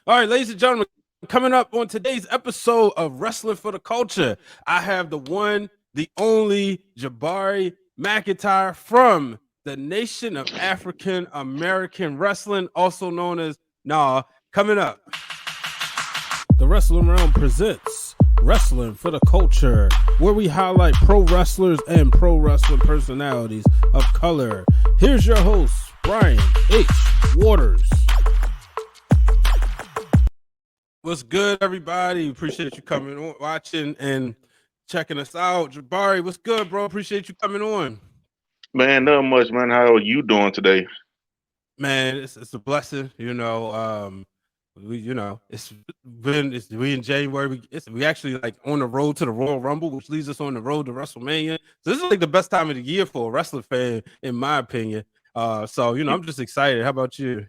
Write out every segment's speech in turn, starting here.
All right, ladies and gentlemen, coming up on today's episode of Wrestling for the Culture, I have the one, the only Jabari McIntyre from the Nation of African American Wrestling, also known as NAW. Coming up, the Wrestling Realm presents Wrestling for the Culture, where we highlight pro wrestlers and pro wrestling personalities of color. Here's your host, Brian H. Waters. What's good, everybody? Appreciate you coming on, watching, and checking us out. Jabari, what's good, bro? Appreciate you coming on. Man, not much, man. How are you doing today? Man, it's a blessing. We in January. We actually like on the road to the Royal Rumble, which leads us on the road to WrestleMania. So this is like the best time of the year for a wrestling fan, in my opinion. I'm just excited. How about you?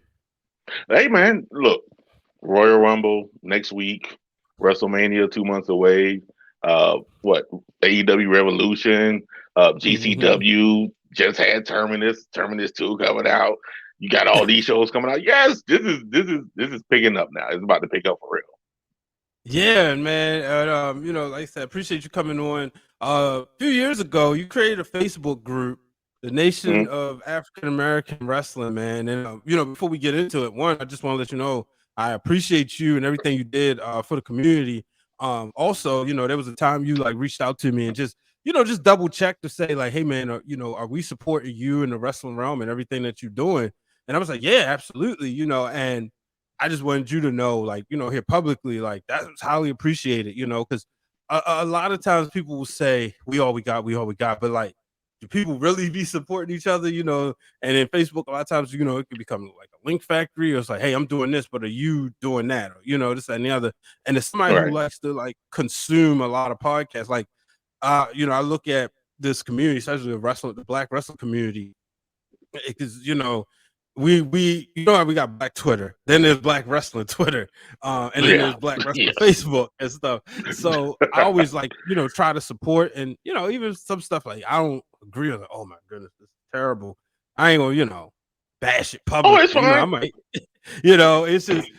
Hey, man, look, Royal Rumble next week, WrestleMania 2 months away. What AEW Revolution, GCW just had Terminus 2 coming out. You got all these shows coming out. Yes, this is picking up now. It's about to pick up for real. Yeah, man. Like I said, appreciate you coming on. A few years ago, you created a Facebook group, the Nation of African American Wrestling, man. And before we get into it, one, I just want to let you know I appreciate you and everything you did for the community. Also, there was a time you like reached out to me and just double check to say like, hey, man, are we supporting you in the wrestling realm and everything that you're doing? And I was like, yeah, absolutely. And I just wanted you to know, like, here publicly, like that's highly appreciated, because a lot of times people will say, we all we got. But like, do people really be supporting each other, And in Facebook, a lot of times, it can become like a link factory, or it's like, hey, I'm doing this, but are you doing that? Or, this and the other. And it's somebody who Right. likes to like consume a lot of podcasts. Like, I look at this community, especially the Black wrestling community, because we got Black Twitter, then there's Black Wrestling Twitter, and then Yeah. there's Black Wrestling Yes. Facebook and stuff. So I always like try to support, and even some stuff like I don't agree with. Like, oh my goodness, this is terrible. I ain't gonna bash it Oh, it's publicly. I fine. might, it's just.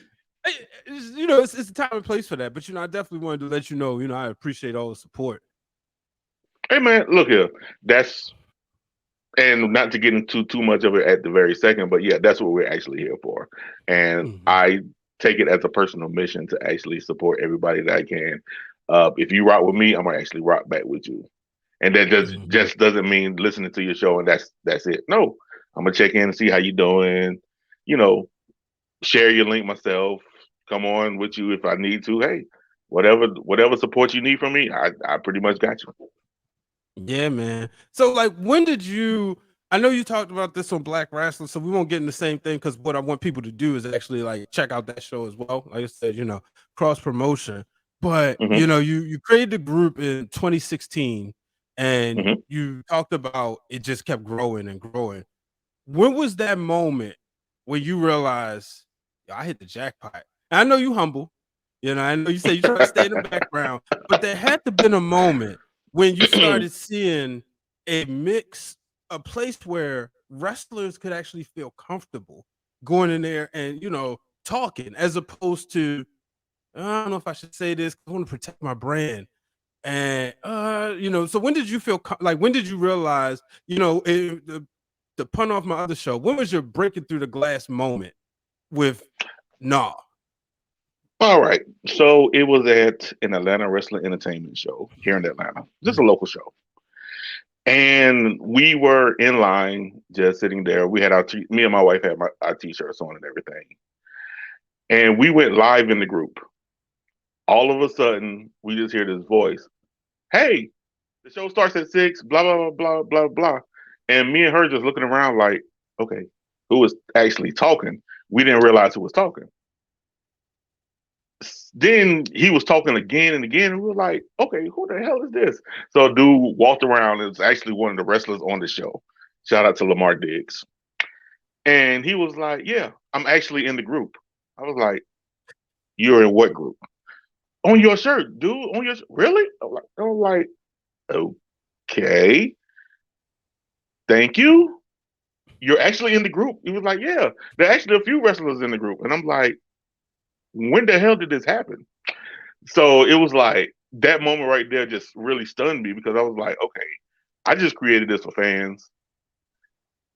It's a time and place for that, but I definitely wanted to let you know. I appreciate all the support. Hey, man, look here. That's and not to get into too much of it at the very second, but yeah, that's what we're actually here for. And Mm-hmm. I take it as a personal mission to actually support everybody that I can. If you rock with me, I'm gonna actually rock back with you. And that just doesn't mean listening to your show and that's it. No, I'm gonna check in and see how you doing. You know, share your link myself. Come on with you if I need to. Hey, whatever support you need from me, I pretty much got you. Yeah, man. So, like, when did you? I know you talked about this on Black Wrestling, so we won't get in the same thing because what I want people to do is actually like check out that show as well. Like I said, cross promotion. But Hmm. you created the group in 2016, and Hmm. you talked about it just kept growing and growing. When was that moment when you realized, "Yo, I hit the jackpot"? And I know you humble. I know you say you try to stay in the background, but there had to been a moment when you started seeing a place where wrestlers could actually feel comfortable going in there and talking, as opposed to I don't know if I should say this. I want to protect my brand. And so when did you feel like? When did you realize? The pun off my other show. When was your breaking through the glass moment with Nah? All right. So it was at an Atlanta Wrestling Entertainment show here in Atlanta, just a local show. And we were in line, just sitting there. We had me and my wife had our t-shirts on and everything. And we went live in the group. All of a sudden, we just hear this voice. Hey, the show starts at 6, blah, blah, blah, blah, blah, blah. And me and her just looking around like, okay, who was actually talking? We didn't realize who was talking. Then he was talking again and again, and we were like, okay, who the hell is this? So a dude walked around. It was actually one of the wrestlers on the show. Shout out to Lamar Diggs. And he was like, yeah, I'm actually in the group. I was like, you're in what group? On your shirt, dude. On your really? I'm like, okay, thank you. You're actually in the group. He was like, yeah, there are actually a few wrestlers in the group. And I'm like, when the hell did this happen? So it was like that moment right there just really stunned me because I was like, okay, I just created this for fans.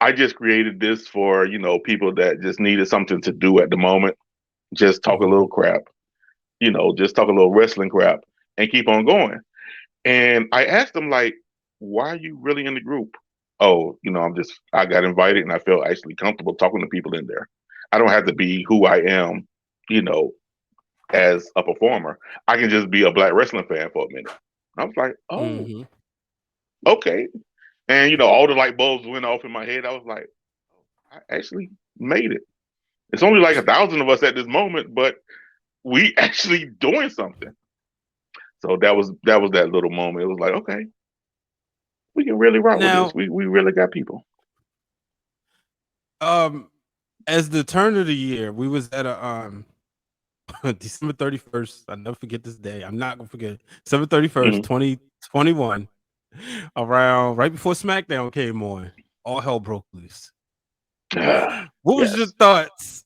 I just created this for, people that just needed something to do at the moment. Just talk a little crap, just talk a little wrestling crap and keep on going. And I asked them, like, why are you really in the group? Oh, I got invited and I felt actually comfortable talking to people in there. I don't have to be who I am, you know, as a performer. I can just be a black wrestling fan for a minute. I was like, oh, okay. And, all the light bulbs went off in my head. I was like, I actually made it. It's only like 1,000 of us at this moment, but we actually doing something. So that was that little moment. It was like, okay, we can really rock with this. We really got people. As the turn of the year, we was at a December 31st. I'll never forget this day. I'm not gonna forget it. December 31st, 2021. Around right before SmackDown came on, all hell broke loose. What was your thoughts?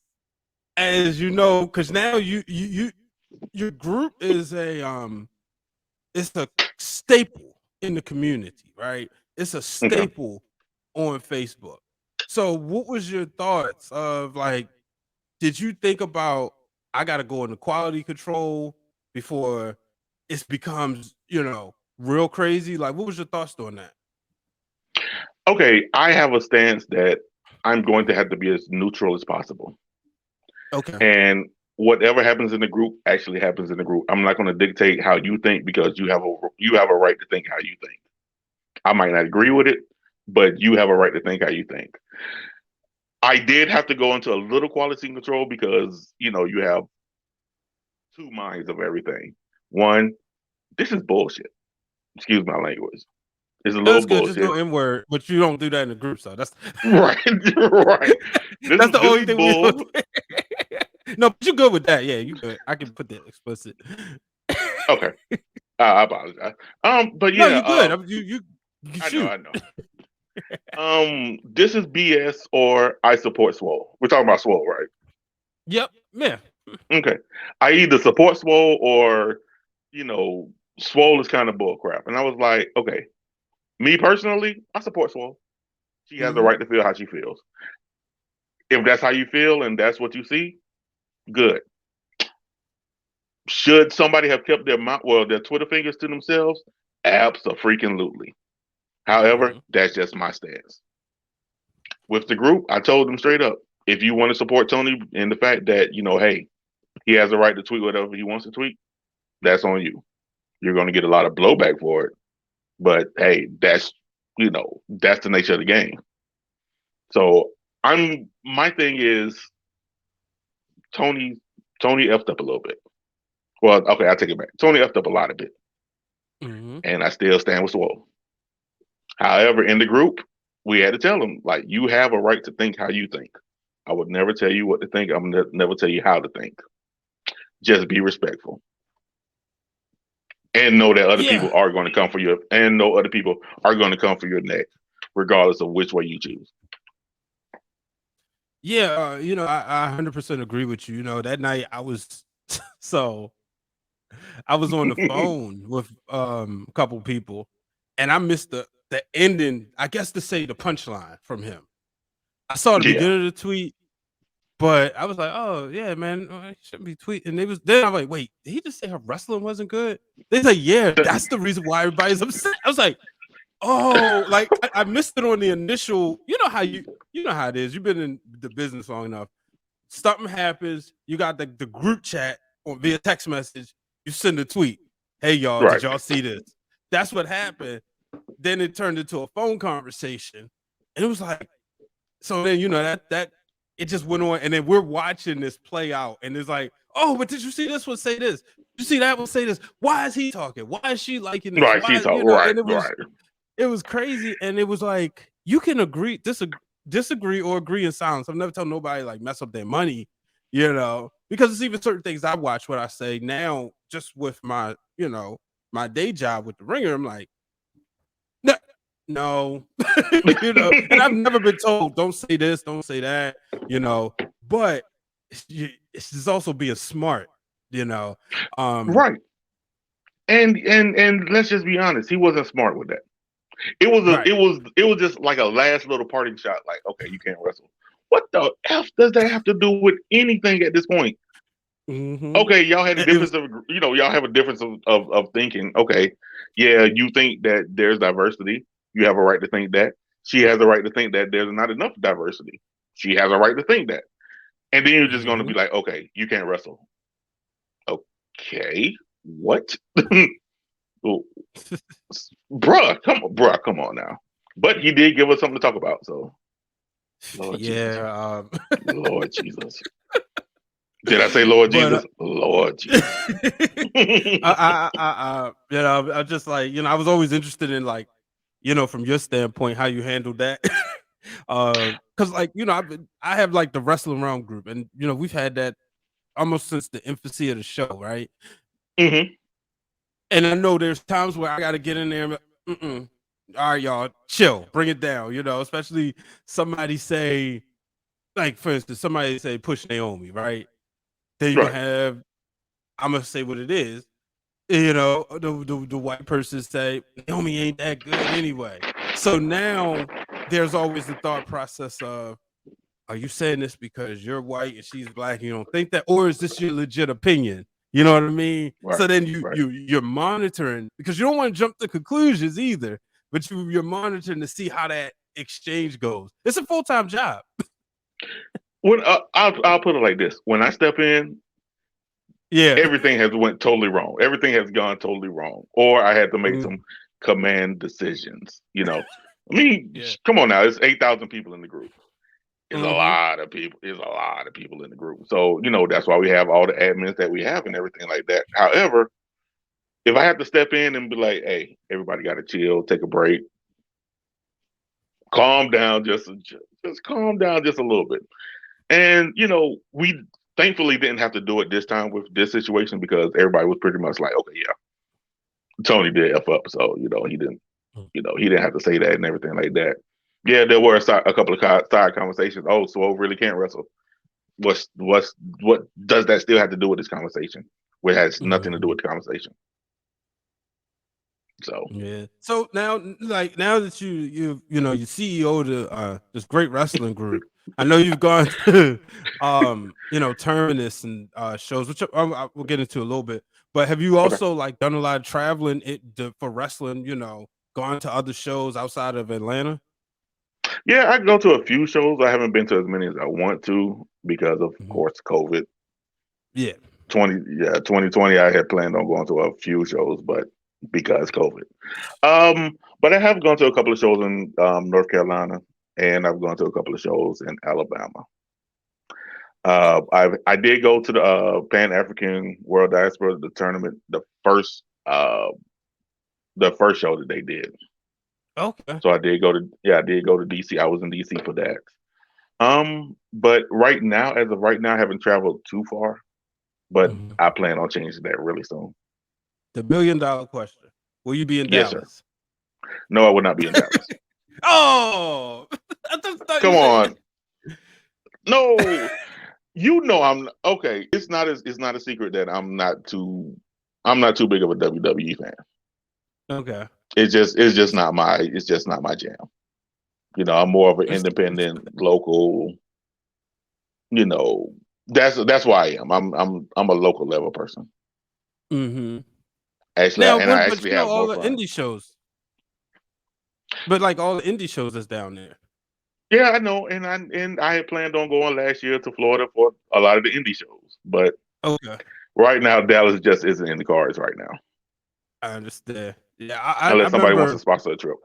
As you know, because now your group is it's a staple in the community, right? It's a staple on Facebook. So what was your thoughts of, like, did you think about, I gotta go into quality control before it becomes, real crazy? Like, what was your thoughts on that? Okay, I have a stance that I'm going to have to be as neutral as possible. Okay. And whatever happens in the group actually happens in the group. I'm not going to dictate how you think because you have a right to think how you think. I might not agree with it, but you have a right to think how you think. I did have to go into a little quality control because, you have two minds of everything. One, this is bullshit. Excuse my language. It's a little bullshit. Just no N-word, but you don't do that in the group, so that's right. Right. That's the only thing we don't. No, but you're good with that. Yeah, you good. I can put that explicit. Okay. I apologize. But yeah, no, you good. You shoot. I know. This is BS or I support Swole. We're talking about Swole, right? Yep. Yeah. Okay. I either support Swole or, Swole is kind of bullcrap. And I was like, okay, me personally, I support Swole. She has the right to feel how she feels. If that's how you feel and that's what you see, good. Should somebody have kept their Twitter fingers to themselves? Absolutely. However, that's just my stance. With the group, I told them straight up, if you want to support Tony in the fact that, hey, he has a right to tweet whatever he wants to tweet, that's on you. You're going to get a lot of blowback for it. But hey, that's the nature of the game. So my thing is Tony effed up a little bit. Well, okay, I'll take it back. Tony effed up a lot of it. And I still stand with Swole. However, in the group, we had to tell him, like, you have a right to think how you think. I would never tell you what to think. I'm never tell you how to think. Just be respectful. And know that other people are going to come for you, and know other people are going to come for your neck, regardless of which way you choose. Yeah, I 100% agree with you. That night I was I was on the phone with a couple people, and I missed the ending, I guess to say the punchline from him. I saw the beginning of the tweet, but I was like, oh yeah, man, I shouldn't be tweeting. Then I'm like, wait, did he just say her wrestling wasn't good? They say, yeah, that's the reason why everybody's upset. I was like, oh, like I missed it on the initial. You know how it is. You've been in the business long enough. Something happens, you got the group chat via text message. You send a tweet. Hey y'all, did y'all see this? That's what happened. Then it turned into a phone conversation, and it was like, so then that it just went on, and then we're watching this play out, and it's like, oh, but did you see this one say this? Did you see that one say this? Why is he talking? Why is she liking this? Right, she's talking. Right, it was crazy, and it was like, you can disagree or agree in silence. I've never told nobody like mess up their money, because it's even certain things I watch what I say now, just with my my day job with the Ringer. I'm like, no, and I've never been told don't say this, don't say that, but it's just also being smart, you know. Right. And let's just be honest, he wasn't smart with that. Right. It was just like a last little parting shot. Like, okay, you can't wrestle. What the f does that have to do with anything at this point? Okay, y'all had a difference of y'all have a difference of thinking. Okay, yeah, you think that there's diversity. You have a right to think that. She has a right to think that there's not enough diversity. She has a right to think that. And then you're just going to be like, okay, you can't wrestle. Okay, what? Bruh, come on now. But he did give us something to talk about. So, Lord yeah, Jesus. Lord Jesus. Did I say Lord Jesus? Lord Jesus. I just like, I was always interested in, like, from your standpoint, how you handled that. Because like, I have like the wrestling realm group, and we've had that almost since the infancy of the show, right? Mm-hmm. And I know there's times where I got to get in there and all right, y'all, chill, bring it down, especially somebody say, like, for instance, somebody say push Naomi, right? Then you're Right. gonna have, I'm gonna say what it is, the white person say Naomi ain't that good anyway. So now there's always the thought process of, are you saying this because you're white and she's black and you don't think that, or is this your legit opinion? You know what I mean? Right. So then Right. you're monitoring, because you don't want to jump to conclusions either, but you're monitoring to see how that exchange goes. It's a full-time job. When I'll put it like this: when I step in, Yeah, everything has went totally wrong. Everything has gone totally wrong, or I had to make some command decisions. I mean, come on now, it's 8,000 people in the group. It's a lot of people. It's a lot of people in the group. So that's why we have all the admins that we have and everything like that. However, if I have to step in and be like, "Hey, everybody got to chill, take a break, calm down, just calm down just a little bit," and we thankfully didn't have to do it this time with this situation, because everybody was pretty much like, "Okay, yeah, Tony did f up," so he didn't, he didn't have to say that and everything like that. Yeah, there were a couple of side conversations. Oh, so really can't wrestle. What does that still have to do with this conversation? It has nothing to do with the conversation. So yeah. So now that you CEO to this great wrestling group, I know you've gone to Terminus and shows, which we'll get into a little bit. But have you also like done a lot of traveling for wrestling? Gone to other shows outside of Atlanta? Yeah, I go to a few shows. I haven't been to as many as I want to because of course, COVID. Yeah. 2020, I had planned on going to a few shows, but because COVID. But I have gone to a couple of shows in North Carolina, and I've gone to a couple of shows in Alabama. I did go to the Pan African World Diaspora, the tournament, the first show that they did. Okay. So I did go to DC. I was in DC for that. But as of right now, I haven't traveled too far, but I plan on changing that really soon. The $1 million question: will you be in Yes, Dallas? Sir. No, I would not be in Dallas. Oh, come on. No, I'm okay. It's not a secret that I'm not too big of a WWE fan. Okay. It's just not my jam. I'm more of an independent, local. That's why I am. I'm a local level person. Actually, now, I actually have all more the fun. indie shows, but like all the indie shows that's down there. Yeah, I know, and I had planned on going last year to Florida for a lot of the indie shows, but right now Dallas just isn't in the cards right now. I understand. Yeah, unless somebody remember, wants to sponsor a trip.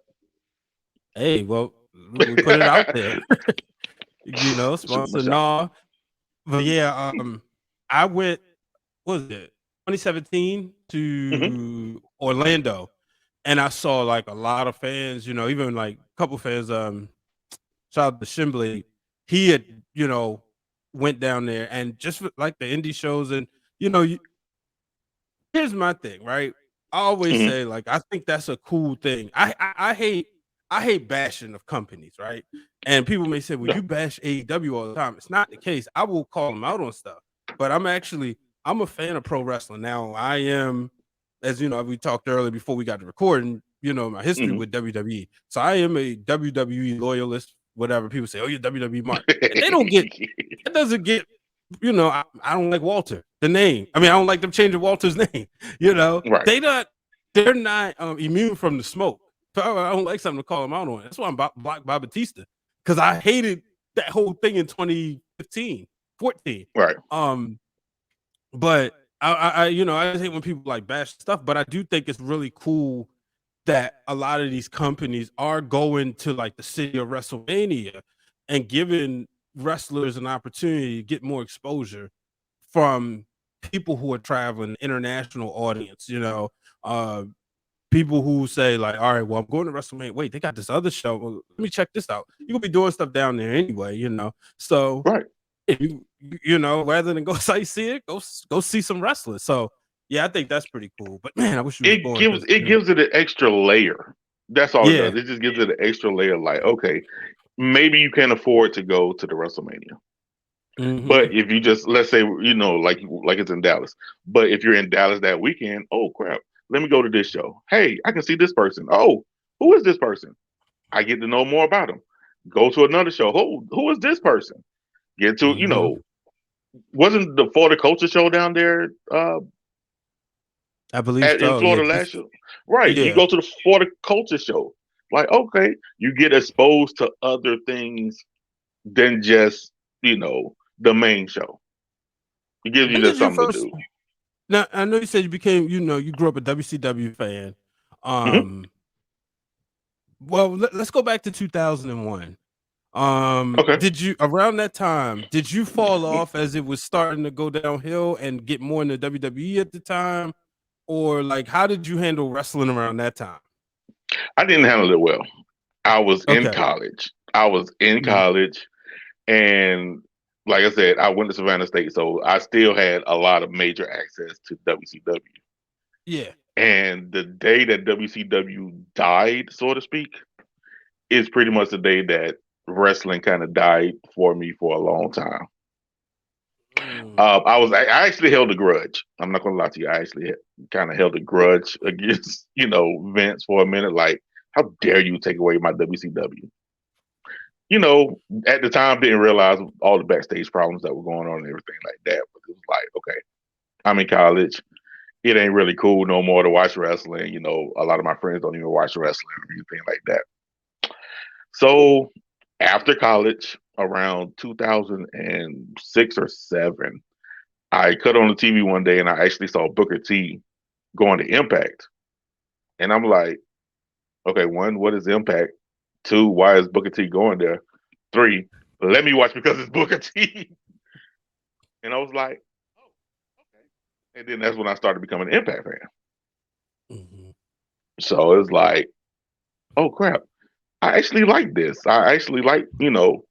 Hey, well, we put it out there. Sponsor nah. But yeah, I went, what was it, 2017 to Orlando, and I saw like a lot of fans, even like a couple fans, shout out to Shimbley. He had, went down there, and just like the indie shows, and here's my thing, right? I always say, like, I think that's a cool thing. I hate I hate bashing of companies, right? And people may say, well, you bash AEW all the time. It's not the case. I will call them out on stuff, but I'm a fan of pro wrestling. Now I am, as you know, we talked earlier before we got to recording, you know, my history with WWE. So I am a WWE loyalist, whatever. People say, oh, you're WWE mark. And they don't get, it doesn't get, you know, I don't like Walter, the name. I mean, I don't like them changing Walter's name, you know, Right. they're not immune from the smoke. I don't like something to call them out on. That's why I'm blocked by Batista, because I hated that whole thing in 2015, 14. Right. But I you know, I just hate when people like bash stuff, but I do think it's really cool that a lot of these companies are going to like the city of WrestleMania and giving wrestlers an opportunity to get more exposure from people who are traveling, international audience, you know, people who say like, all right, well, I'm going to WrestleMania. Wait, they got this other show. Well, let me check this out. You're gonna be doing stuff down there anyway, you know. So Right. you know, rather than go sightsee it, go see some wrestlers. So yeah, I think that's pretty cool. But man, I wish you was It going, gives because it gives it an extra layer. That's all it yeah. does. It just gives it an extra layer. Like, okay, maybe you can afford to go to the WrestleMania. But if you just, let's say, you know, like it's in Dallas. But if you're in Dallas that weekend, oh crap, let me go to this show. Hey, I can see this person. Oh, who is this person? I get to know more about them. Go to another show. Who is this person? Get to, you know, wasn't the Florida Culture Show down there I believe in so. Yeah, Florida last year? Right. You yeah. go to the Florida Culture Show. Like, okay, you get exposed to other things than just, you know, the main show. It gives you When just did you something to first? do. Now I know you said you became, you know, you grew up a WCW fan. Mm-hmm. Well, let's go back to 2001. Okay. Did you, around that time, did you fall off as it was starting to go downhill and get more into WWE at the time? Or like, how did you handle wrestling around that time? I didn't handle it well. I was in Okay. college. I was in college, and like I said, I went to Savannah State, so I still had a lot of major access to WCW. Yeah. And the day that WCW died, so to speak, is pretty much the day that wrestling kind of died for me for a long time. I actually held a grudge. I'm not gonna lie to you. I actually kind of held a grudge against, you know, Vince for a minute. Like, how dare you take away my WCW? You know, at the time, didn't realize all the backstage problems that were going on and everything like that. But it was like, okay, I'm in college. It ain't really cool no more to watch wrestling. You know, a lot of my friends don't even watch wrestling or anything like that. So after college, around 2006 or 7, I cut on the TV one day and I actually saw Booker T going to Impact. And I'm like, okay, one, what is Impact? Two, why is Booker T going there? Three, let me watch because it's Booker T. And I was like, oh, okay. And then that's when I started becoming an Impact fan. So it was like, oh crap, I actually like this. I actually like, you know,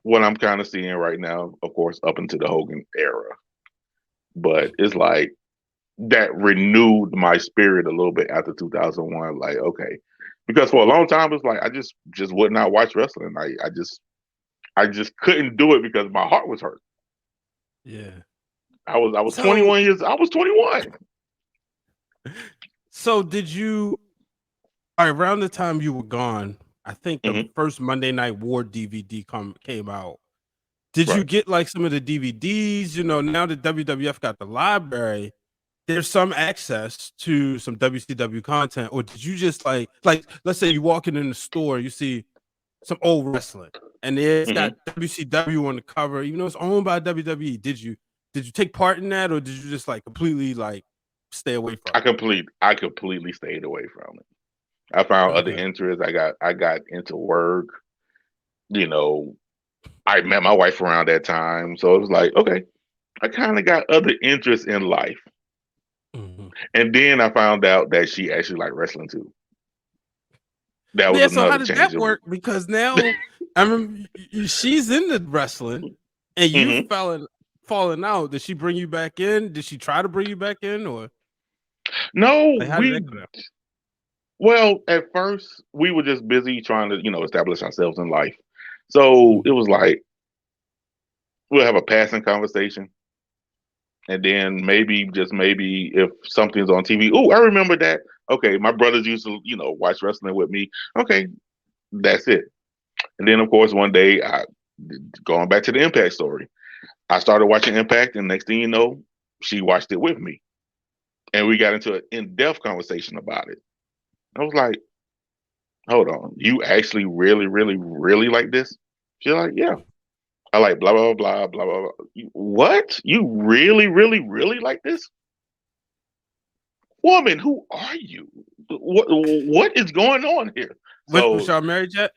what I'm kind of seeing right now, of course, up into the Hogan era. But it's like that renewed my spirit a little bit after 2001. Like, okay, because for a long time it's like I just would not watch wrestling. I just couldn't do it because my heart was hurt. Yeah. I was So 21 years. I was 21. so did you, all right, around the time you were gone, I think the Mm-hmm. first Monday Night War DVD came out. Did you Right. get like some of the DVDs? You know, now that WWF got the library, there's some access to some WCW content. Or did you just like let's say you walking in the store, you see some old wrestling and it's Mm-hmm. got WCW on the cover, even though it's owned by WWE. Did you take part in that, or did you just like completely like stay away from I completely stayed away from it. I found it? other Okay. interests. I got into work. You know, I met my wife around that time, so it was like, okay, I kind of got other interests in life. And then I found out that she actually liked wrestling too. That was Yeah, so how another did change that of. work? Because now I remember she's in the wrestling and you Mm-hmm. falling out. Did she bring you back in? Did she try to bring you back in, or No, like how did that go down? Well, at first we were just busy trying to, establish ourselves in life. So it was like we'll have a passing conversation, and then maybe just maybe if something's on TV, oh, I remember that. Okay, my brothers used to, watch wrestling with me. Okay, that's it. And then of course one day, going back to the Impact story, I started watching Impact, and next thing you know, she watched it with me, and we got into an in-depth conversation about it. I was like, hold on, you actually really, really, really like this? She's like, yeah. I like blah blah blah blah blah blah. What? You really, really, really like this? Woman, who are you? What is going on here? Was So, y'all married yet?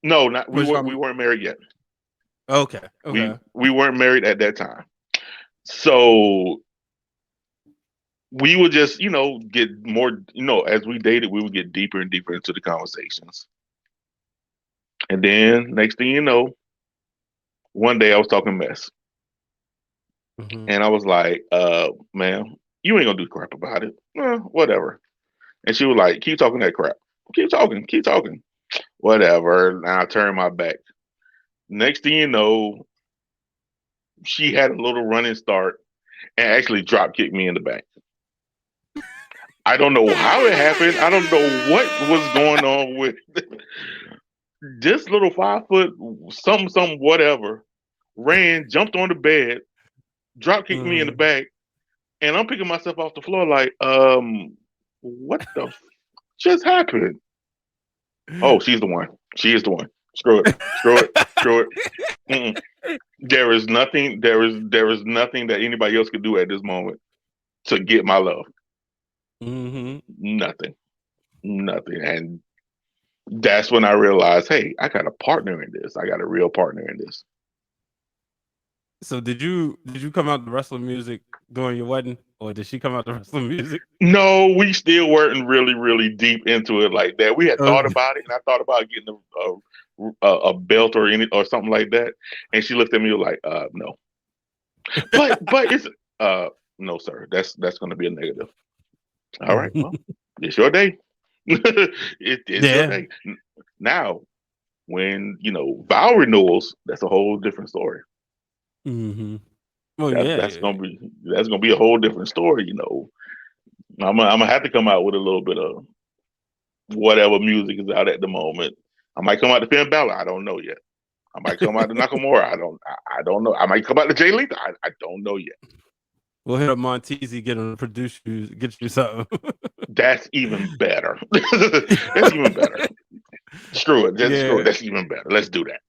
no, not we Was weren't. y'all We weren't married yet. okay? We Okay. we weren't married at that time. So we would just, get more, as we dated, we would get deeper and deeper into the conversations. And then next thing you know, one day I was talking mess, Mm-hmm. and I was like, "Ma'am, you ain't gonna do crap about it. Whatever." And she was like, "Keep talking that crap. Keep talking. Whatever." And I turned my back. Next thing you know, she had a little running start and actually drop kicked me in the back. I don't know how it happened. I don't know what was going on with this little 5 foot something whatever. Ran, jumped on the bed, drop kicked me in the Mm-hmm. back, and I'm picking myself off the floor like, what the just happened? Oh, she's the one. She is the one. Screw it. Screw it. Screw it. Mm-mm. There is nothing. There is nothing that anybody else could do at this moment to get my love. Mm-hmm. Nothing. Nothing. And that's when I realized, hey, I got a partner in this. I got a real partner in this. So did you come out to wrestling music during your wedding, or did she come out to wrestling music? No, we still weren't really, really deep into it like that. We had thought Okay. about it, and I thought about getting a belt or any or something like that. And she looked at me like, no. But it's no, sir. That's going to be a negative. All right, well, it's your day. It's your Yeah. day. Now, when vow renewals, that's a whole different story. Mm-hmm. Well, That's yeah, that's yeah. gonna be that's gonna be a whole different story. I'm gonna have to come out with a little bit of whatever music is out at the moment. I might come out to Finn Balor. I don't know yet. I might come out to Nakamura. I don't know. I might come out to Jay Lethal. I don't know yet. We'll hit up Montezi, get him to produce you, get you something. That's even better. That's even better. Screw it. Just screw it. Yeah. That's even better. Let's do that.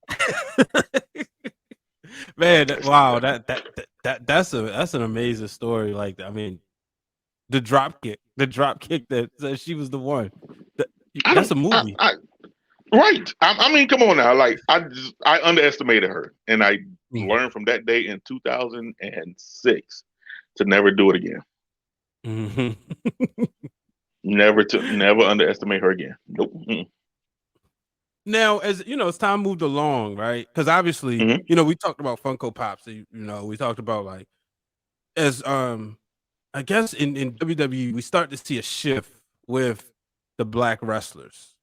Man, Let's do wow, that. that's an amazing story. Like, I mean, the drop kick that said she was the one. That, I that's don't. a movie. Right. I mean, come on now. Like I underestimated her, and I Mm-hmm. learned from that day in 2006 to never do it again. Never underestimate her again. Nope. Now, as you know, as time moved along, right? Because obviously, Mm-hmm. we talked about Funko Pops. We talked about like as I guess in WWE, we start to see a shift with the black wrestlers.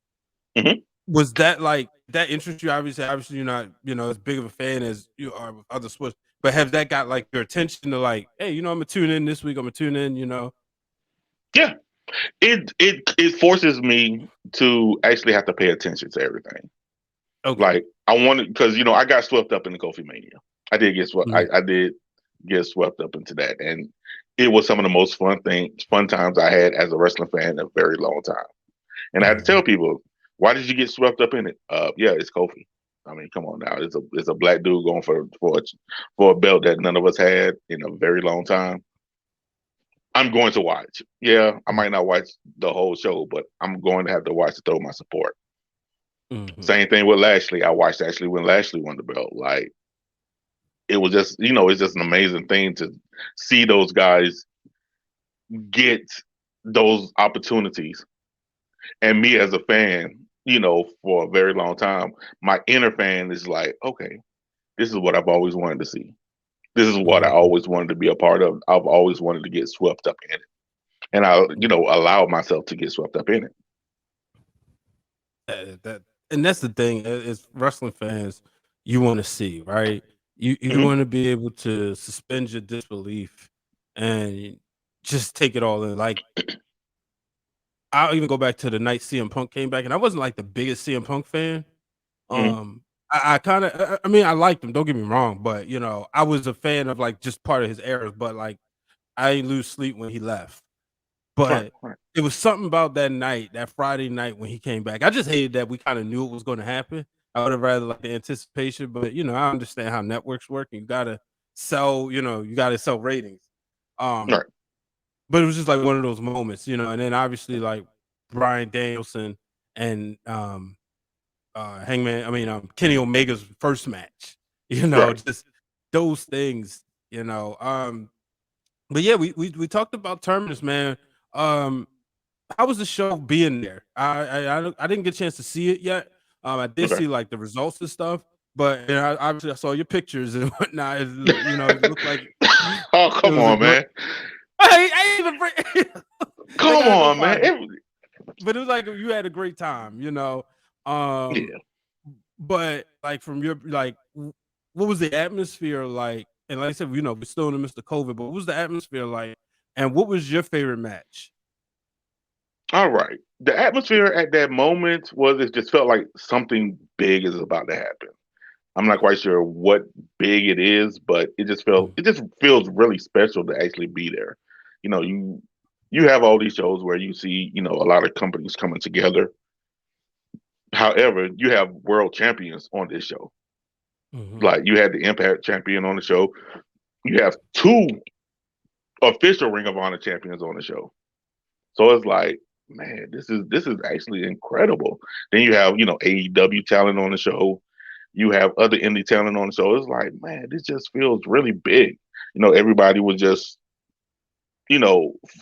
Mm-hmm. Was that like that interest you? Obviously, you're not as big of a fan as you are with other sports. But have that got like your attention to like, hey, I'm gonna tune in this week. I'm gonna tune in. Yeah. It forces me to actually have to pay attention to everything. Okay. Like I wanted because I got swept up in the Kofi Mania. I did get swept. Mhm. I did get swept up into that, and it was some of the most fun times I had as a wrestling fan in a very long time. And I had to tell Mhm. people, why did you get swept up in it? Yeah, it's Kofi. I mean, come on now. It's a black dude going for a belt that none of us had in a very long time. I'm going to watch. Yeah, I might not watch the whole show, but I'm going to have to watch to throw my support. Mhm. Same thing with Lashley. I watched actually when Lashley won the belt. Like it was just, it's just an amazing thing to see those guys get those opportunities. And me as a fan, for a very long time, my inner fan is like, okay, this is what I've always wanted to see. This is what I Mhm. always wanted to be a part of. I've always wanted to get swept up in it. and I allowed myself to get swept up in it. And that's the thing is wrestling fans you want to see, right? You Mhm. want to be able to suspend your disbelief and just take it all in. Like I'll even go back to the night CM Punk came back, and I wasn't like the biggest CM Punk fan. Mhm. I kind of, I mean, I liked him. Don't get me wrong, but I was a fan of like just part of his eras. But like, I didn't lose sleep when he left. Right, But right, it was something about that night, that Friday night when he came back. I just hated that we kind of knew it was going to happen. I would have rather like the anticipation, but I understand how networks work. And you gotta sell, you gotta sell ratings. Um, right. but it was just like one of those moments, and then obviously like Brian Danielson and Kenny Omega's first match, Right. just those things, but yeah, we talked about Terminus, man. Um, how was the show being there? I didn't get a chance to see it yet. I did Okay. see like the results and stuff, but obviously I saw your pictures and whatnot. It looked like Oh, it come was a on, great. man. I ain't even bring. They Come gotta go on, man. find it. But it was like you had a great time. Um, Yeah. but like from your like, what was the atmosphere like? And like I said, we're still in the midst of COVID, but what was the atmosphere like? And what was your favorite match? All right. The atmosphere at that moment was it just felt like something big is about to happen. I'm not quite sure what big it is, but it just feels really special to actually be there. You have all these shows where you see, a lot of companies coming together. However, you have world champions on this show. Mm-hmm. Like you had the Impact champion on the show. You have two official Ring of Honor champions on the show. So it's like, man, this is actually incredible. Then you have, AEW talent on the show. You have other indie talent on the show. It's like, man, this just feels really big. Everybody was just,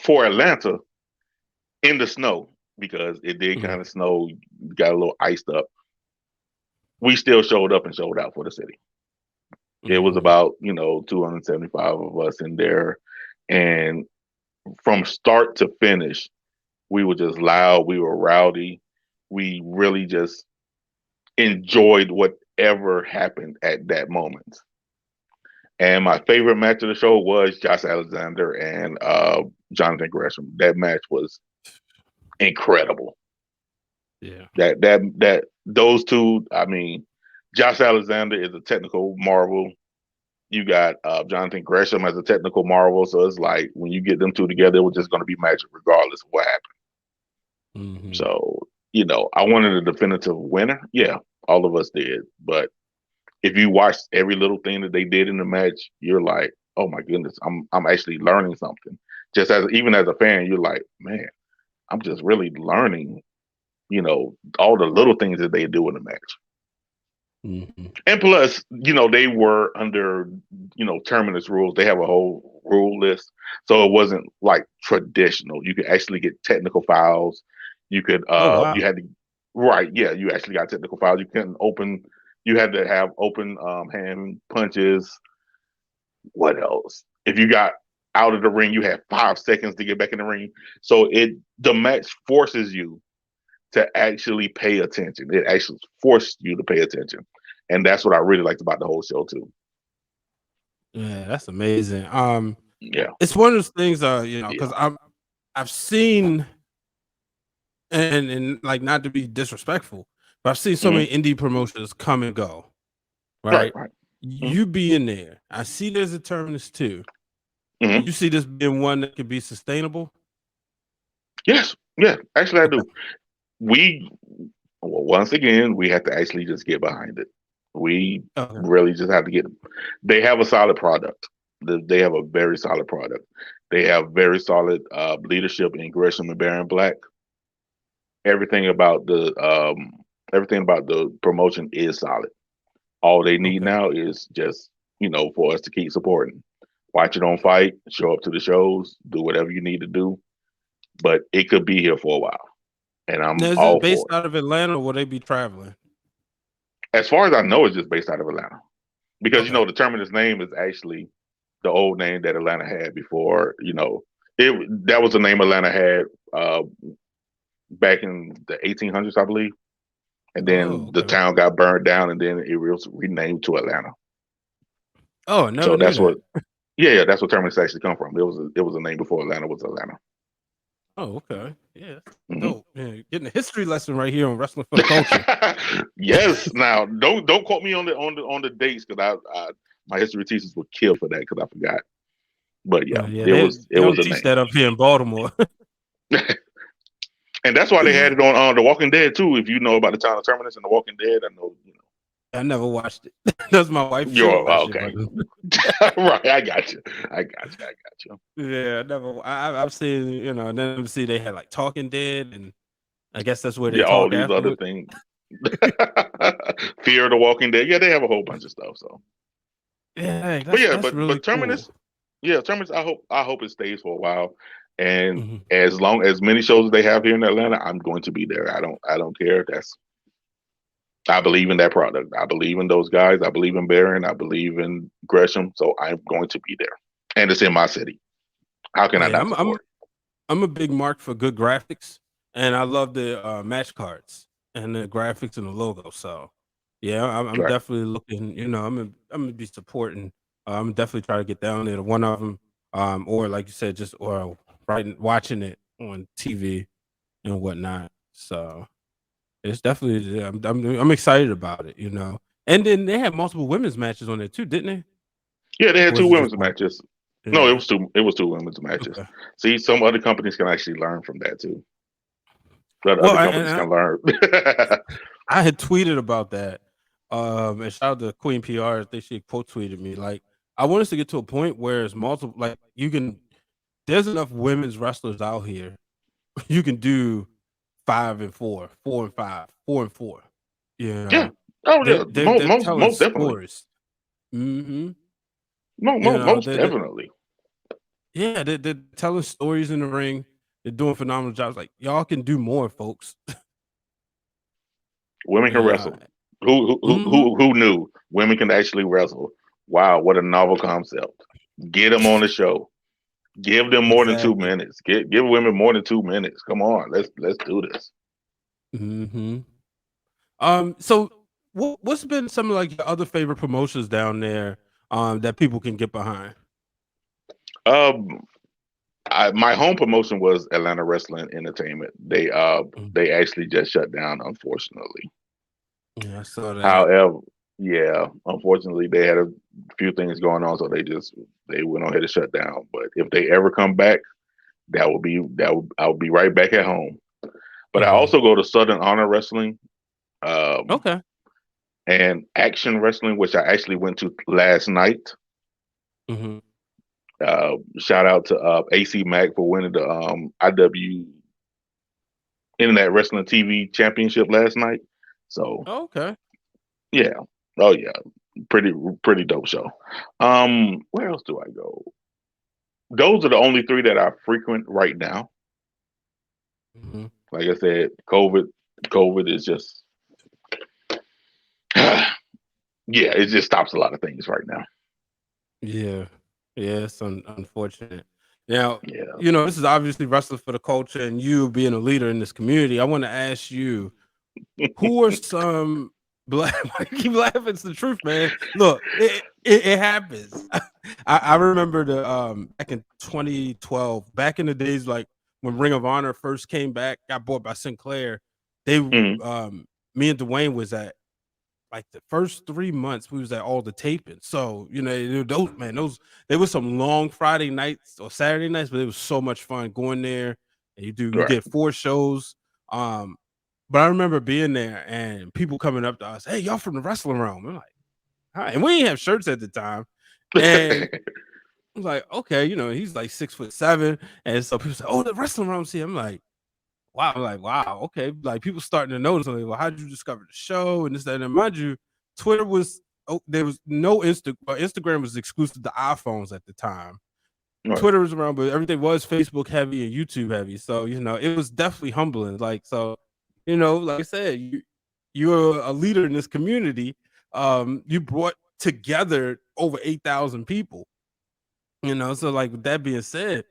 for Atlanta in the snow because it did kind of snow, got a little iced up. We still showed up and showed out for the city. It was Mm-hmm. about, 275 of us in there. And from start to finish, we were just loud. We were rowdy. We really just enjoyed whatever happened at that moment. And my favorite match of the show was Josh Alexander and Jonathan Gresham. That match was incredible. Yeah. That those two. I mean, Josh Alexander is a technical marvel. You got Jonathan Gresham as a technical marvel. So it's like when you get them two together, it was just going to be magic regardless of what happened. Mm-hmm. So, I wanted a definitive winner. Yeah, all of us did. But if you watched every little thing that they did in the match, you're like, oh my goodness, I'm actually learning something. Just even as a fan, you're like, man, I'm just really learning, all the little things that they do in the match. Mm-hmm. And plus, they were under, Terminus rules. They have a whole rule list. So it wasn't like traditional. You could actually get technical fouls. You could, Oh wow. you had to, right. Yeah. You actually got technical fouls. You had to have open hand punches. What else? If you got out of the ring, you had 5 seconds to get back in the ring. So the match forces you to actually pay attention. It actually forced you to pay attention. And that's what I really liked about the whole show too. Yeah, that's amazing. Yeah. It's one of those things, because Yeah. I've seen and like not to be disrespectful, but I've seen so Hmm. many indie promotions come and go, Right, right? right. Hmm. You being there, I see there's a Terminus too. Hmm. You see this being one that could be sustainable. Yes. Yeah. Actually, I Okay. do. We, well, once again, we have to actually just get behind it. We Okay. really just have to get. They have a solid product. They have a very solid product. They have very solid leadership in Gresham and Baron Black. Everything about the promotion is solid. All they need Okay. now is just for us to keep supporting. Watch it on Fight, show up to the shows, do whatever you need to do. But it could be here for a while, and Now, I'm is this all based for it. out of Atlanta or will they be traveling? As far as I know, it's just based out of Atlanta because Okay. the Terminus name is actually the old name that Atlanta had before. That was the name Atlanta had back in the 1800s, I believe. And then the town got burned down, and then it was renamed to Atlanta. Oh, I never so knew that's that. what, yeah, that's what Terminus actually come from. It was a name before Atlanta was Atlanta. Oh, okay, yeah, dope. Yeah, getting a history lesson right here on Wrestling for the Culture. Yes. Now, don't quote me on the dates, because I my history teachers would kill for that because I forgot. But yeah, it was a teach name. that up here in Baltimore. And that's why they had it on The Walking Dead too. If you know about the town of Terminus and The Walking Dead, I know you know. I never watched it. That's my wife's show. Okay. Right, I got you. Yeah, I never. I've seen, you know, and then see they had like Talking Dead, and I guess that's where they all talk these afterward. other things. Fear of the Walking Dead. Yeah, they have a whole bunch of stuff. So yeah, but really Terminus. cool. Yeah, Terminus. I hope it stays for a while, and as long as many shows as they have here in Atlanta, I'm going to be there. I don't care. I believe in that product. I believe in those guys. I believe in Barron. I believe in Gresham. So I'm going to be there, and it's in my city. How can I not support? I'm a big mark for good graphics, and I love the match cards and the graphics and the logo. So yeah, I'm definitely looking. You know, I'm gonna be supporting. I'm definitely trying to get down there to one of them, or like you said, just or watching it on TV and whatnot. So it's definitely I'm excited about it. You know, and then they had multiple women's matches on there too, didn't they? Yeah, they had two women's matches. Yeah. No, it was two women's matches. Okay. See, some other companies can actually learn from that too. Other companies can learn. I had tweeted about that. And shout out to Queen PR. They should quote tweeted me. Like, I want us to get to a point where it's multiple, like there's enough women's wrestlers out here. You can do 5 and 4, 4 and 5, 4 and 4. You know? Yeah. Oh yeah. They're Most definitely. Mm-hmm. Most definitely. Yeah, they're telling stories in the ring. They're doing phenomenal jobs. Like, y'all can do more, folks. Women can wrestle. Who knew women can actually wrestle? Wow, what a novel concept. Get them on the show. Give them more than 2 minutes. Give women more than 2 minutes. Come on, let's do this. So what's been some of like your other favorite promotions down there that people can get behind? My home promotion was Atlanta Wrestling Entertainment. They actually just shut down, unfortunately. Yeah, I saw that. However, yeah, unfortunately they had a few things going on, so they went on ahead and shut down. But if they ever come back, I'll be right back at home. But I also go to Southern Honor Wrestling. Okay. And Action Wrestling, which I actually went to last night. Shout out to AC Mac for winning the IW Internet Wrestling TV Championship last night. So okay. Yeah. Oh yeah. Pretty dope show. Where else do I go? Those are the only three that I frequent right now. Like I said, COVID is just yeah, it just stops a lot of things right now. Yeah, it's unfortunate. Now, you know, this is obviously Wrestling for the Culture, and you being a leader in this community. I want to ask you, who are some black? Keep laughing. It's the truth, man. Look, it happens. I remember back in 2012, back in the days like when Ring of Honor first came back, got bought by Sinclair. They me and Dwayne was at like the first 3 months we was at all the taping. So, you know, there was some long Friday nights or Saturday nights, but it was so much fun going there. And you get 4 shows. But I remember being there and people coming up to us, hey, y'all from the wrestling realm. I'm like, hi. And we didn't have shirts at the time. And I was like, okay, you know, he's like 6'7". And so people say, oh, the wrestling realm's here. I'm like, wow, okay. Like people starting to notice, like, well, how did you discover the show and this, that, and mind you, Twitter was there was no Instagram was exclusive to iPhones at the time. Right. Twitter was around, but everything was Facebook heavy and YouTube heavy. So, you know, it was definitely humbling. Like, so, you know, like I said, you're a leader in this community. You brought together over 8,000 people. You know, so like with that being said,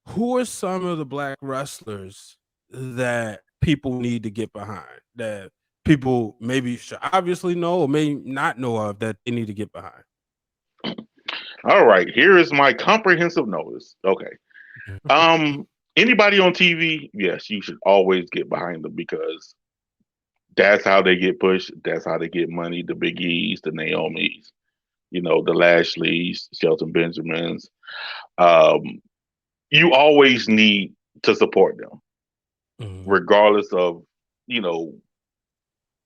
who are some of the black wrestlers that people need to get behind, that people maybe should obviously know or may not know of, that they need to get behind? All right, here is my comprehensive notice. Okay. Anybody on TV, yes, you should always get behind them because that's how they get pushed. That's how they get money. The Big E's, the Naomi's, the Lashleys, Shelton Benjamins. Um, you always need to support them, regardless of, you know,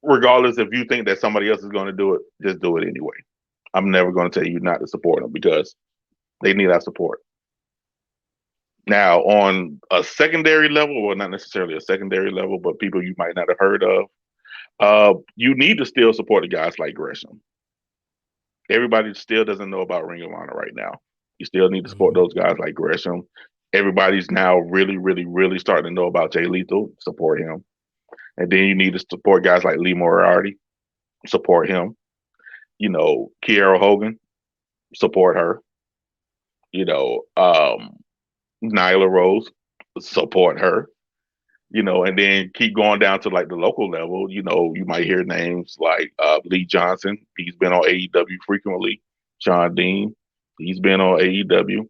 regardless if you think that somebody else is going to do it, just do it anyway. I'm never going to tell you not to support them because they need our support. Now, on a secondary level, or not necessarily a secondary level, but people you might not have heard of, you need to still support the guys like Gresham. Everybody still doesn't know about Ring of Honor right now. You still need to support those guys like Gresham. Everybody's now really, really, really starting to know about Jay Lethal. Support him. And then you need to support guys like Lee Moriarty. Support him. Kiera Hogan. Support her. Nyla Rose. Support her. And then keep going down to like the local level. You might hear names like Lee Johnson. He's been on AEW frequently. Sean Dean. He's been on AEW.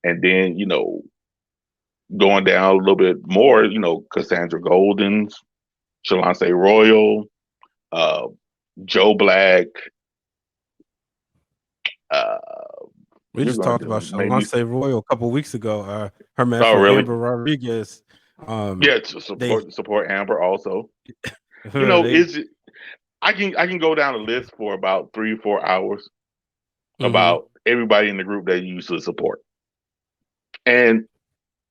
And then, going down a little bit more, Cassandra Goldens, Shalance Royal, Joe Black. We just talked about Shalance Royal a couple weeks ago. Her match with Amber Rodriguez. Support Amber also. I can go down a list for about 3 or 4 hours about everybody in the group that you used to support. And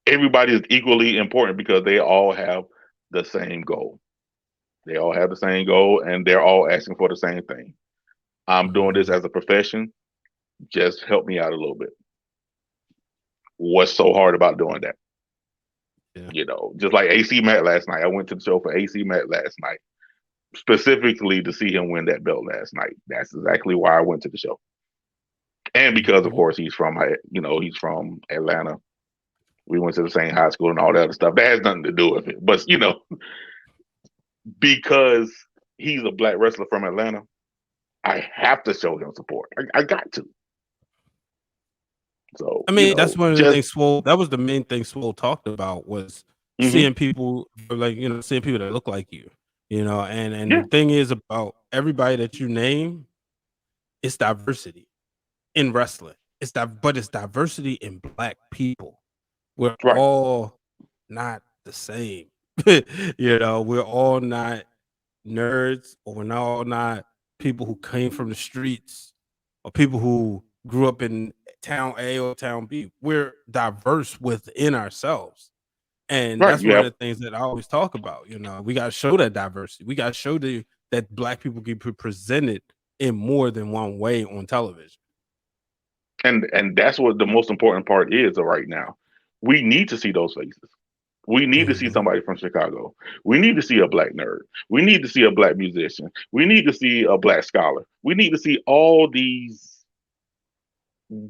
everybody is equally important because they all have the same goal. They all have the same goal and they're all asking for the same thing. I'm doing this as a profession. Just help me out a little bit. What's so hard about doing that? Yeah. Just like AC Matt last night. I went to the show for AC Matt last night, specifically to see him win that belt last night. That's exactly why I went to the show. And because, of course, he's from Atlanta. We went to the same high school and all that other stuff. That has nothing to do with it. But, because he's a black wrestler from Atlanta, I have to show him support. I got to. So that's one of the things Swole. That was the main thing Swole talked about was seeing people seeing people that look like you. And the thing is about everybody that you name, it's diversity in wrestling. But it's diversity in black people. We're all not the same. We're all not nerds, or we're all not people who came from the streets or people who grew up in town A or town B. We're diverse within ourselves. And that's one of the things that I always talk about. We got to show that diversity. We got to show that black people can be presented in more than one way on television. And that's what the most important part is right now. We need to see those faces. We need to see somebody from Chicago. We need to see a black nerd. We need to see a black musician. We need to see a black scholar. We need to see all these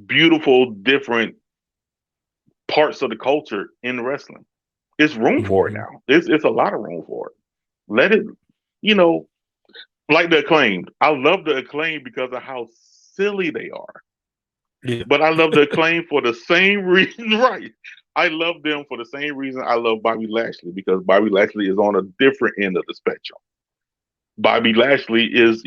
beautiful, different parts of the culture in wrestling. It's room for it now. It's a lot of room for it. Let it, like the Acclaimed. I love the Acclaimed because of how silly they are. Yeah. But I love the Acclaimed for the same reason, right? I love them for the same reason I love Bobby Lashley, because Bobby Lashley is on a different end of the spectrum. Bobby Lashley is,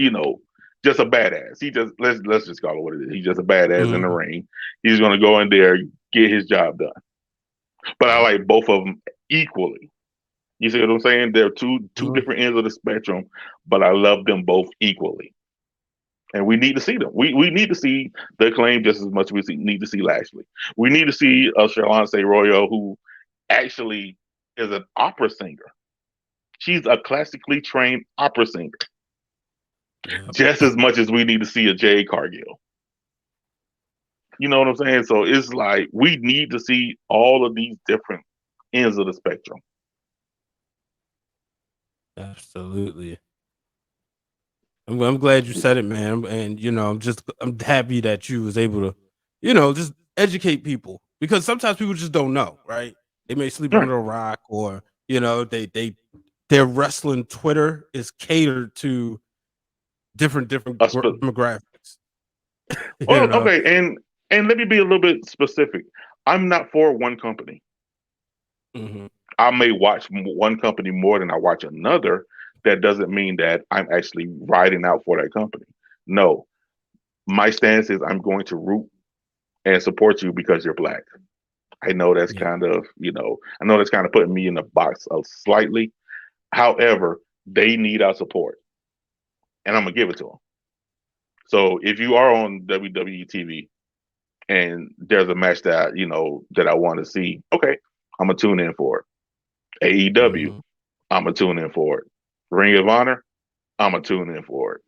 just a badass. He just let's just call it what it is. He's just a badass in the ring. He's gonna go in there, get his job done. But I like both of them equally. You see what I'm saying? They're two different ends of the spectrum, but I love them both equally. And we need to see them. We need to see the Acclaim just as much as we need to see Lashley. We need to see Shalance Royal, who actually is an opera singer. She's a classically trained opera singer. Just as much as we need to see a Jade Cargill. You know what I'm saying? So it's like we need to see all of these different ends of the spectrum. Absolutely. I'm glad you said it, man. And I'm happy that you was able to, just educate people because sometimes people just don't know, right? They may sleep Right. under a rock, or their wrestling Twitter is catered to different demographics. You Well, know, okay, and let me be a little bit specific. I'm not for one company. Mhm. I may watch one company more than I watch another. That doesn't mean that I'm actually riding out for that company. No, my stance is I'm going to root and support you because you're black. I know that's Yeah. kind of, I know that's kind of putting me in the box of slightly. However, they need our support, and I'm gonna give it to them. So if you are on WWE TV and there's a match that that I want to see, okay, I'm gonna tune in for it. AEW, Mhm. I'm gonna tune in for it. Ring of Honor, I'm gonna tune in for it.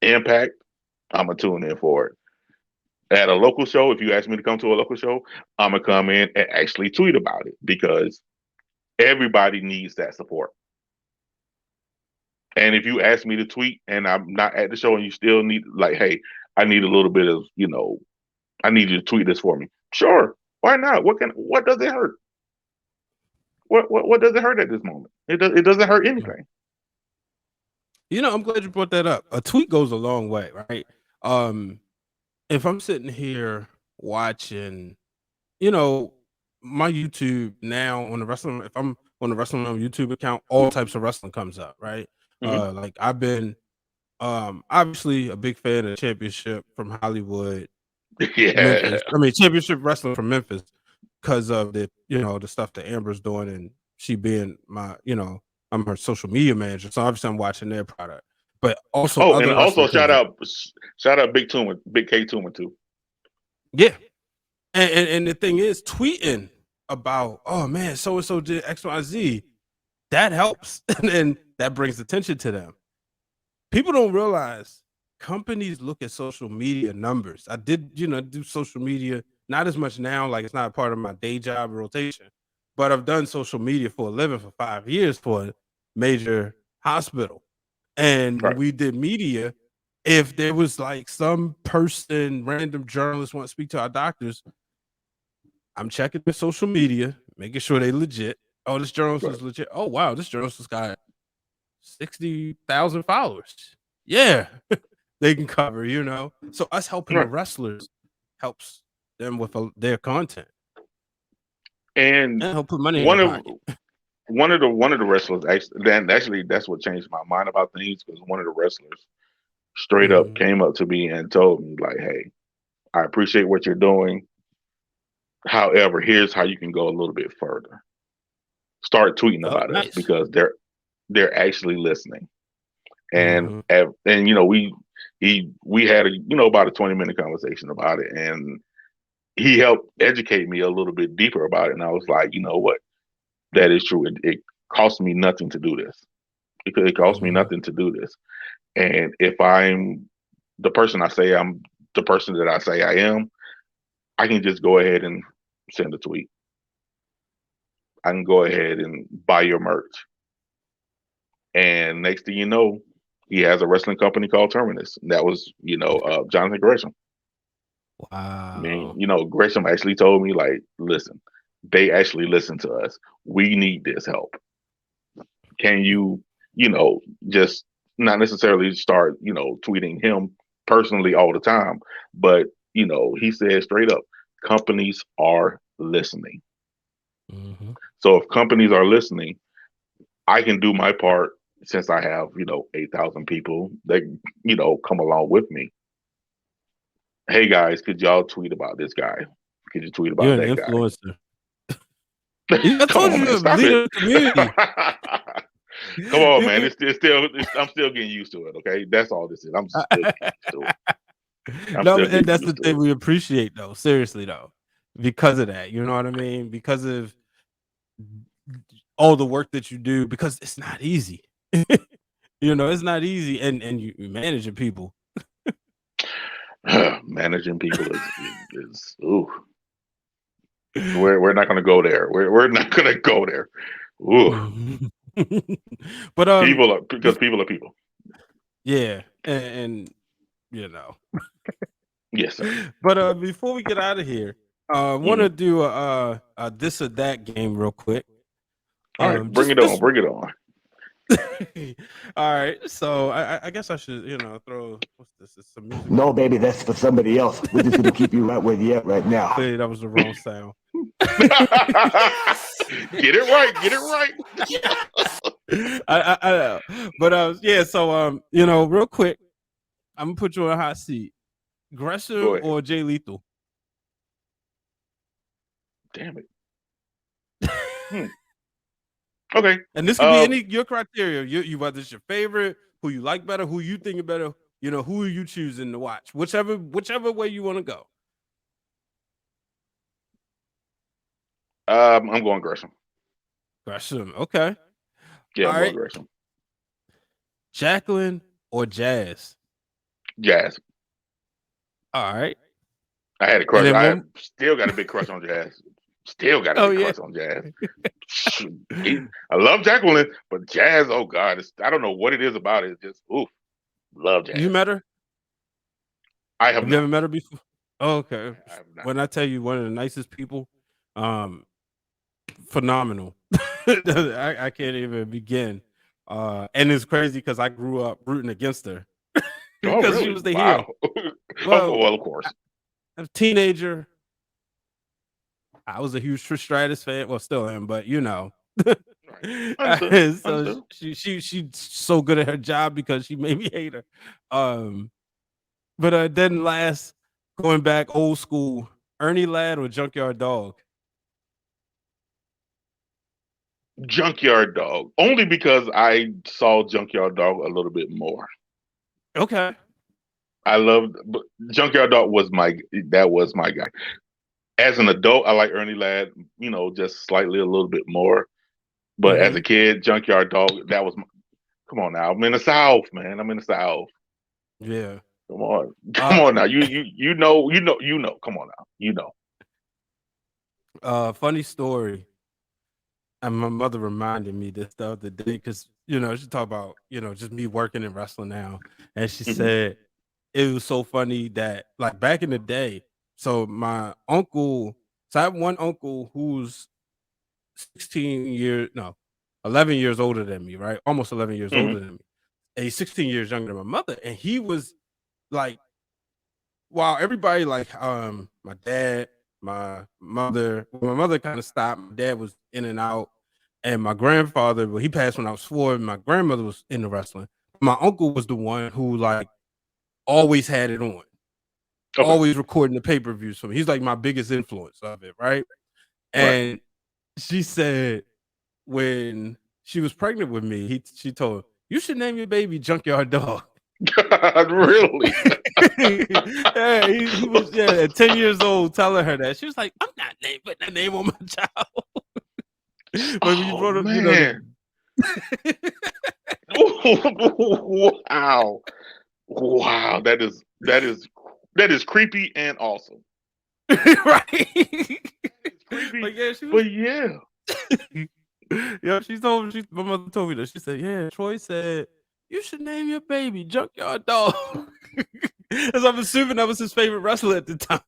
Impact, I'm gonna tune in for it. At a local show, if you ask me to come to a local show, I'm gonna come in and actually tweet about it because everybody needs that support. And if you ask me to tweet and I'm not at the show and you still need, like, hey, I need a little bit of, I need you to tweet this for me. Sure, why not? What does it hurt? What does it hurt at this moment? It doesn't hurt anything. I'm glad you brought that up. A tweet goes a long way, right? Um, if I'm sitting here watching, you know, my YouTube now on the wrestling, if I'm on the wrestling on YouTube account, all types of wrestling comes up, right? Hmm. Like I've been obviously a big fan of championship from Hollywood, Yeah, Memphis. I mean championship wrestling from Memphis because of the stuff that Amber's doing, and she being I'm her social media manager. So obviously I'm watching their product. But also oh, and other also wrestling comes up. shout out Big K Tuma too. Yeah. And the thing is, tweeting about, oh man, so and so did XYZ, that helps. And that brings attention to them. People don't realize companies look at social media numbers. I did, do social media, not as much now, like it's not a part of my day job rotation, but I've done social media for a living for 5 years for a major hospital. And when Right, we did media, if there was like some person, random journalist want to speak to our doctors, I'm checking the social media, making sure they legit. Oh, this journalist right, is legit. Oh, wow, this journalist has got 60,000 followers. Yeah, they can cover. So us helping the right. wrestlers helps them with their content And and help put money in their one of pocket. one of the wrestlers actually that's what changed my mind about things because one of the wrestlers straight up Mhm. came up to me and told me like, "Hey, I appreciate what you're doing. However, here's how you can go a little bit further. Start tweeting Oh, about us nice. because they're actually listening." And Mhm. we had about a 20-minute conversation about it, and he helped educate me a little bit deeper about it. And I was like, you know what, that is true. It cost me nothing to do this. It cost me Mhm. nothing to do this. And if I'm the person I say I'm, the person that I say I am, I can just go ahead and send a tweet. I can go ahead and buy your merch. And next thing you know, he has a wrestling company called Terminus. And that was, Jonathan Gresham. I mean, Wow. Gresham actually told me, like, listen, they actually listen to us. We need this help. Can you, just not necessarily start, tweeting him personally all the time, but, he said straight up, companies are listening. Mhm. So if companies are listening, I can do my part since I have, 8,000 people that, come along with me. Hey guys, could y'all tweet about this guy? Could you tweet You're about an that guy? influencer. I Come told on, you man, you're a stop leader it. of the community. Come on, man. You- I'm still getting used to it. Okay, that's all this is. I'm still getting used to it. I'm No, still and getting that's the used to thing it. we appreciate though, seriously though, because of that, you know what I mean? Because of all the work that you do, because it's not easy. It's not easy, and you managing people. Managing people is ooh. We're not gonna go there. We're not gonna go there. Ooh. Mhm. But, People are because people are people. yeah, and you know. Yes, sir. But, before we get out of here, Want to do a this or that game real quick. All right, bring it on. Bring it on. All right, so I guess I should throw what's this? It's some music. No, baby, that's for somebody else. We're just gonna keep you right where you at right now. Hey, that was the wrong sound. Get it right. Get it right. I know, but yeah. So real quick, I'm gonna put you on a hot seat. Gresham or Jay Lethal? Damn it. Okay. And this could be your criteria. You whether it's your favorite, who you like better, who you think better. Who are you choosing to watch? Whichever way you want to go. I'm going Gresham. Gresham, okay. Yeah, I'm going Gresham. Jacqueline or Jazz? Jazz. All right. I had a crush. I still got a big crush on Jazz. Still got a big crush on Jazz. I love Jacqueline, but Jazz, oh God, I don't know what it is about it. It's just, oof, love Jazz. You met her? I have never met her before? Oh, okay. When I tell you, one of the nicest people, phenomenal. I can't even begin. And it's crazy because I grew up rooting against her. Because really? She was the hero. Well, of course. As a teenager, I was a huge Trish Stratus fan. Well, still am, but so she's so good at her job because she made me hate her. But then last, going back old school, Ernie Ladd or Junkyard Dog? Junkyard Dog, only because I saw Junkyard Dog a little bit more. Okay. I loved Junkyard Dog was my guy. As an adult, I like Ernie Ladd, just slightly a little bit more. But as a kid, Junkyard Dog, that was come on now. I'm in the South, man. I'm in the South. Yeah. Come on now. You know. Come on now. Funny story. And my mother reminded me this the other day because she talked about just me working in wrestling now, and she said it was so funny that like back in the day. So my uncle, I have one uncle who's 11 years older than me, right? Almost 11 years older than me. And he's 16 years younger than my mother. And he was like, while everybody like my dad, my mother kind of stopped. My dad was in and out. And my grandfather, he passed when I was 4. And my grandmother was into wrestling. My uncle was the one who like always had it on. Okay. Always recording the pay-per-views for me. He's like my biggest influence of it, right? And she said when she was pregnant with me, she told her, you should name your baby Junkyard Dog. Really? Yeah, he was at 10 years old telling her that. She was like, I'm not putting that name on my child. But when you brought up, wow, that is creepy and awesome. Right? Creepy, but she told me, my mother told me that. She said, Troy said you should name your baby Junkyard Dog. As I'm assuming that was his favorite wrestler at the time.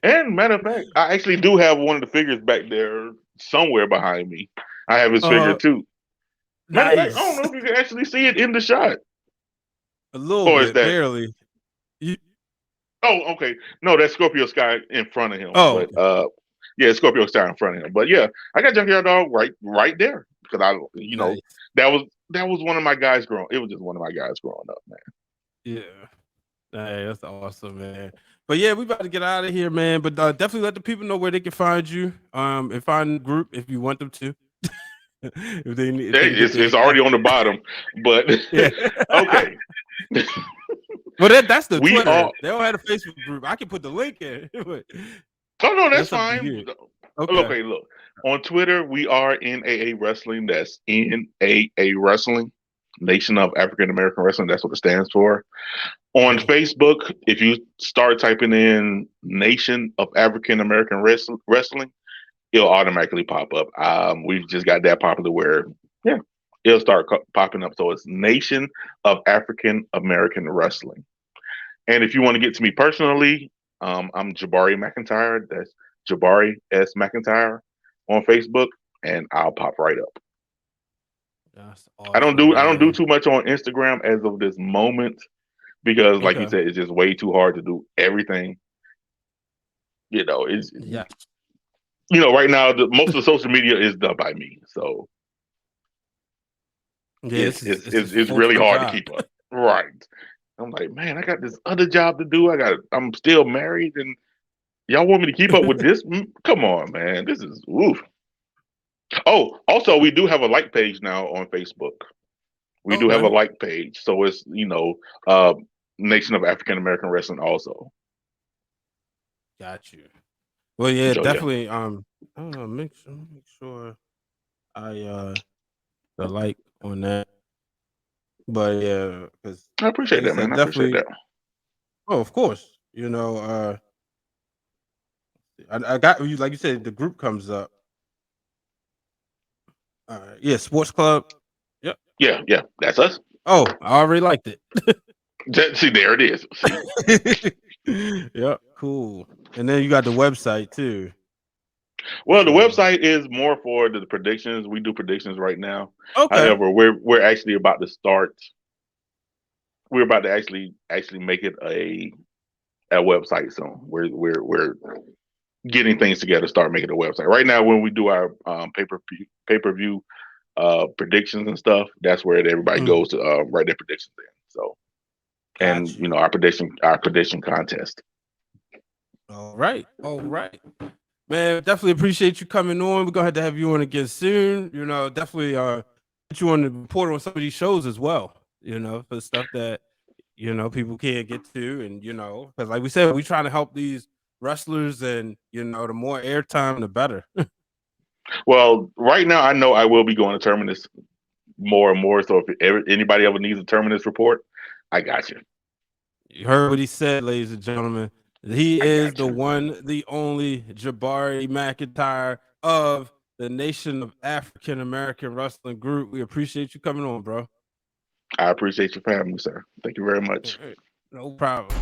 And matter of fact, I actually do have one of the figures back there somewhere behind me. I have his figure too. Matter of fact, I don't know if you can actually see it in the shot. A little bit, barely. Oh, okay. No, that's Scorpio Sky in front of him. Oh, but, Scorpio Sky in front of him. But yeah, I got Junkyard Dog right there because that was one of my guys growing. It was just one of my guys growing up, man. Yeah, hey, that's awesome, man. But yeah, we about to get out of here, man. But definitely let the people know where they can find you. And find the group if you want them to. If they need, it's already on the bottom, but okay. Well, that's the Twitter. They don't have a Facebook group. I can put the link in. Oh no, that's fine. Okay, look. On Twitter, we are NAA Wrestling. That's NAA Wrestling, Nation of African American Wrestling. That's what it stands for. On Facebook, if you start typing in Nation of African American Wrestling, it'll automatically pop up. We've just got that popular where, it'll start popping up. So it's Nation of African American Wrestling. And if you want to get to me personally, I'm Jabari McIntyre. That's Jabari S McIntyre on Facebook, and I'll pop right up. That's I don't awesome, do man. too much on Instagram as of this moment because, like you Okay. said, it's just way too hard to do everything. It's Yeah. right now most of the social media is done by me, so Yeah, it's it's really full-time hard to job. keep up. Right. I'm like, man, I got this other job to do. I'm still married, and y'all want me to keep up with this? Come on, man. This is oof. Oh, also, we do have a like page now on Facebook. We do have a Okay. like page, so it's uh, Nation of African American Wrestling also. Got you. Well, yeah, So yeah, definitely. I don't know. Make sure I the like on that. But yeah, because I like appreciate I that, man. said, I appreciate definitely. that. Oh, of course. I got you. Like you said, the group comes up. Yeah, sports club. Yep. Yeah, that's us. Oh, I already liked it. See, there it is. See, Yep. Cool. And then you got the website too. well, the So website is more for the predictions. We do predictions right now. okay. However, we're actually about to start. We're about to actually make it a website soon. We're getting things together, start making a website. Right now, when we do our pay-per-view predictions and stuff, that's where everybody Mm, goes to write their predictions in. So, and got you. our prediction contest. All right. All right. Man, definitely appreciate you coming on. We're gonna have to have you on again soon. Definitely put you on the report on some of these shows as well. For stuff that people can't get to, and because like we said, we trying to help these wrestlers, and the more airtime, the better. Well, right now, I know I will be going to Terminus more and more. So if anybody ever needs a Terminus report, I got you. You heard what he said, ladies and gentlemen. He I is got the you. one, the only Jabari McIntyre of the Nation of African American Wrestling Group. We appreciate you coming on, bro. I appreciate your family, sir. Thank you very much. No problem.